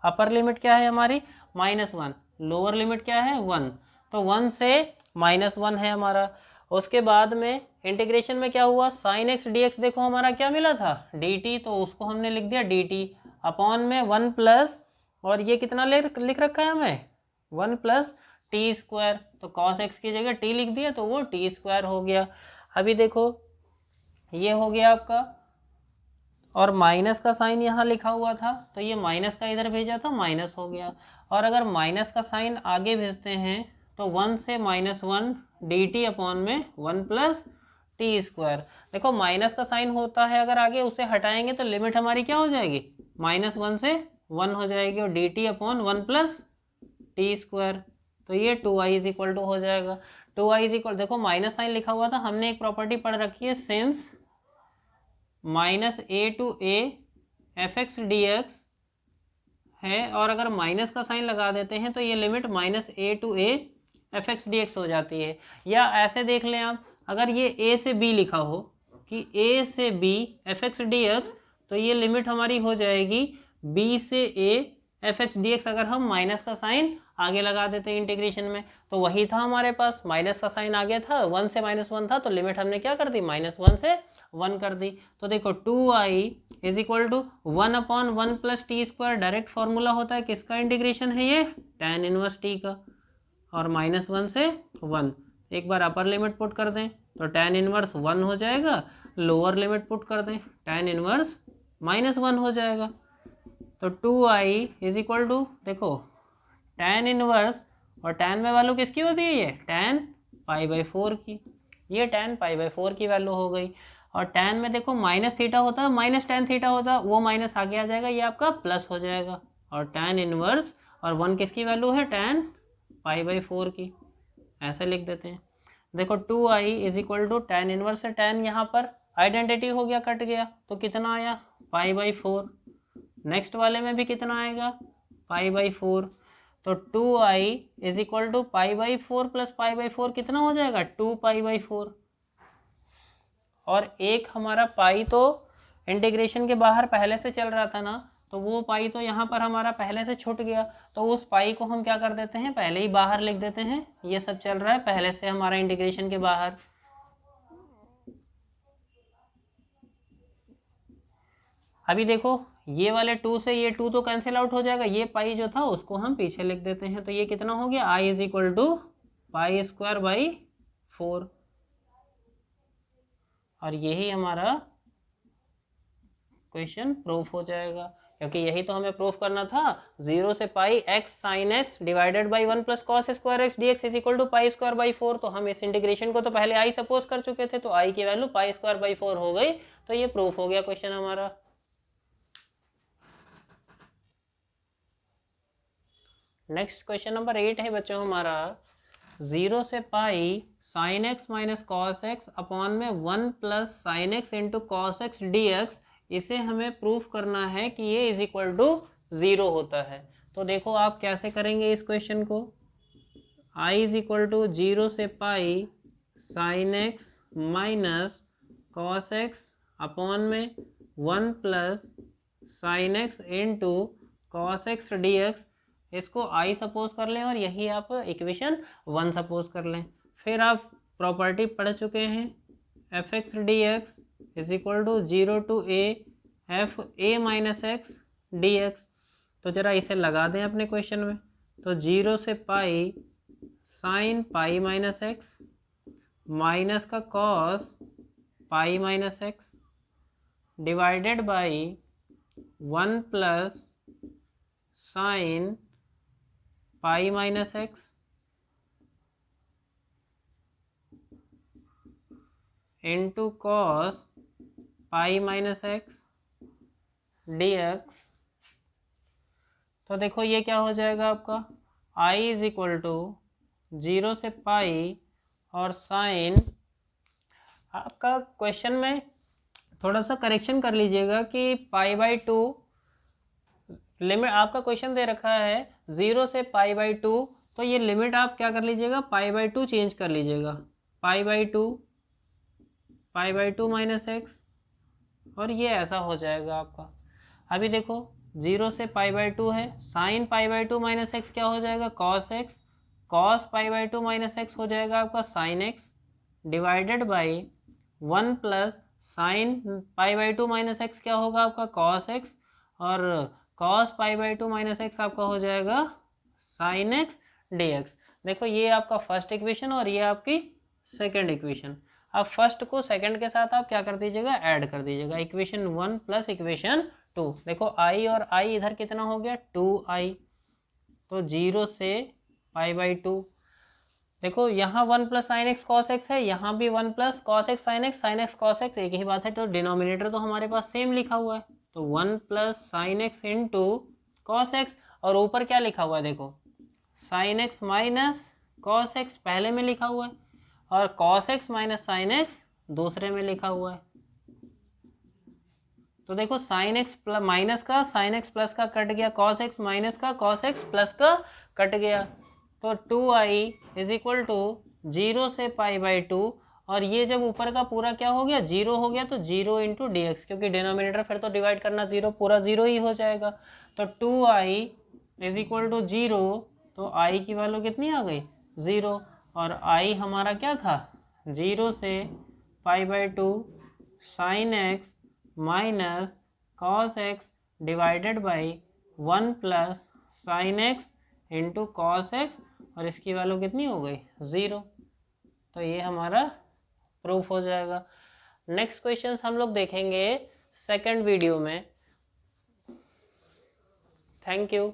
अपर लिमिट क्या है हमारी -1, लोअर लिमिट क्या है 1, तो 1 से -1 है हमारा। उसके बाद में इंटीग्रेशन में क्या हुआ, साइन एक्स डी एक्स, देखो हमारा क्या मिला था, dt, तो उसको हमने लिख दिया dt अपॉन में 1 प्लस, और ये कितना लिख रखा है हमें, 1 प्लस टी स्क्वायर, तो कॉस एक्स की जगह t लिख दिया तो वो टी स्क्वायर हो गया। अभी देखो ये हो गया आपका, और माइनस का साइन यहाँ लिखा हुआ था, तो ये माइनस का इधर भेजा था, माइनस हो गया। और अगर माइनस का साइन आगे भेजते हैं तो 1 से -1 dt अपॉन में 1 प्लस टी स्क्वायर। देखो माइनस का साइन होता है अगर आगे, उसे हटाएंगे तो लिमिट हमारी क्या हो जाएगी, -1 से 1 हो जाएगी, और dt upon 1 plus t square, तो ये 2i इज इक्वल टू हो जाएगा। 2i इज इक्वल, देखो माइनस साइन लिखा हुआ था, हमने एक प्रॉपर्टी पढ़ रखी है, since -a to a fx dx है, और अगर माइनस का साइन लगा देते हैं तो ये limit -a to a fx dx हो जाती है। या ऐसे देख लें आप, अगर ये a से b लिखा हो कि a से b fx dx, तो ये लिमिट हमारी हो जाएगी b से a fx dx, अगर हम माइनस का साइन आगे लगा देते हैं इंटीग्रेशन में। तो वही था हमारे पास, माइनस का साइन आ गया था, 1 से -1 था, तो लिमिट हमने क्या कर दी, -1 से 1 कर दी। तो देखो 2i is equal to 1 upon 1 plus t square, direct formula होता है, किसका इंटीग्रेशन है ये, tan इनवर्स t का, और -1 से 1। एक बार अपर लिमिट पुट कर दें तो tan इनवर्स 1 हो जाएगा, लोअर लिमिट पुट कर दें tan इनवर्स -1 हो जाएगा। तो 2i इज इक्वल टू, देखो tan इनवर्स, और tan में वैल्यू किसकी होती है, ये tan π/4 की, ये tan π/4 की वैल्यू हो गई। और tan में देखो माइनस थीटा होता है, माइनस tan थीटा होता है, वो माइनस आगे आ जाएगा, ये आपका प्लस हो जाएगा। और tan इनवर्स और 1 किसकी वैल्यू है, tan π/4 की, ऐसे लिख देते हैं। देखो 2i is equal to tan inverse से tan यहाँ पर आइडेंटिटी हो गया, कट गया, तो कितना आया, π/4। नेक्स्ट वाले में भी कितना आएगा, π/4। तो 2i is equal to π/4 plus π/4 कितना हो जाएगा, 2π/4। और एक हमारा पाई तो इंटीग्रेशन के बाहर पहले से चल रहा था ना, तो वो पाई तो यहाँ पर हमारा पहले से छूट गया, तो उस पाई को हम क्या कर देते हैं, पहले ही बाहर लिख देते हैं। ये सब चल रहा है पहले से हमारा इंटीग्रेशन के बाहर। अभी देखो ये वाले 2 से ये 2 तो कैंसिल आउट हो जाएगा, ये पाई जो था उसको हम पीछे लिख देते हैं, तो ये कितना हो गया, I is equal to pi square by 4। और यही हमारा क्वेश्चन प्रूफ हो जाएगा, क्योंकि यही तो हमें प्रूफ करना था। 0 से पाई X sine X divided by 1 plus cos square X D x is equal to pi square by 4। तो हम इस इंटीग्रेशन को तो पहले आई सपोज कर चुके थे, तो आई की वैल्यू पाई स्क्वायर बाई 4 हो गई, तो ये प्रूफ हो गया क्वेश्चन हमारा। नेक्स्ट क्वेश्चन नंबर 8 है बच्चों हमारा, 0 से pi sine x minus cos x upon में 1 plus sine x into cos X D x, इसे हमें प्रूफ करना है कि ये इज इक्वल टू 0 होता है। तो देखो आप कैसे करेंगे इस क्वेश्चन को, i इज इक्वल टू 0 से pi sine x minus cos x upon में 1 plus sine x into cos X D x, इसको i सपोज कर लें और यही आप इक्वेशन 1 सपोज कर लें। फिर आप प्रॉपर्टी पढ़ चुके हैं, f x D x is equal to 0 to a F A minus x D x. तो ज़रा इसे लगा दें अपने क्वेश्चन में, तो 0 से pi sine pi minus X minus का cos pi minus X divided by 1 plus sine pi minus X into cos pi minus x D x. तो देखो ये क्या हो जाएगा आपका, i इज इक्वल टू 0 से पाई और साइन, आपका क्वेश्चन में थोड़ा सा करेक्शन कर लीजिएगा कि पाई बाई 2 लिमिट, आपका क्वेश्चन दे रखा है 0 से पाई बाई 2, तो ये लिमिट आप क्या कर लीजिएगा, पाई बाई 2 चेंज कर लीजिएगा, पाई बाई 2 माइनस एक्स, और ये ऐसा हो जाएगा आपका। अभी देखो 0 से पाई बाई 2 है, sign pi by 2 minus X क्या हो जाएगा, cos x, cos pi by 2 minus x हो जाएगा आपका sign X divided by 1 plus sine pi by 2 minus X क्या होगा आपका, कॉस एक्स, और cos pi by 2 minus x आपका हो जाएगा साइन एक्स डी एक्स। देखो ये आपका फर्स्ट इक्वेशन और ये आपकी सेकंड इक्वेशन। अब फर्स्ट को सेकंड के साथ आप क्या कर दीजिएगा, ऐड कर दीजिएगा, इक्वेशन 1 प्लस इक्वेशन 2। देखो i और i इधर कितना हो गया, 2i, तो 0 से पाई बाई 2। देखो यहाँ 1 plus sine x cos x है, यहाँ भी 1 plus cos x sine x cos x, एक ही बात है, तो डिनोमिनेटर तो हमारे पास सेम लिखा हुआ है, तो 1 plus sine x into cos X, और ऊपर क्या लिखा हुआ है देखो, sine x minus cos x पहले में लिखा हुआ है, और cos x minus sine x दूसरे में लिखा हुआ है। तो देखो साइन एक्स माइनस का साइन एक्स प्लस का कट गया, कॉस एक्स माइनस का कॉस एक्स प्लस का कट गया, तो 2i इज इक्वल टू 0 से पाई बाई 2, और ये जब ऊपर का पूरा क्या हो गया, 0 हो गया, तो 0 इंटू डी एक्स, क्योंकि डिनोमिनेटर फिर तो डिवाइड करना 0, पूरा 0 ही हो जाएगा, तो 2i इज इक्वल टू 0, तो i की वैल्यू कितनी आ गई, 0, और i हमारा क्या था, 0 से pi by 2 sine x minus cos X divided by 1 plus sine x into cos X, और इसकी वैल्यू कितनी हो गई, 0। तो ये हमारा प्रूफ हो जाएगा। नेक्स्ट क्वेश्चन हम लोग देखेंगे सेकंड वीडियो में। Thank you.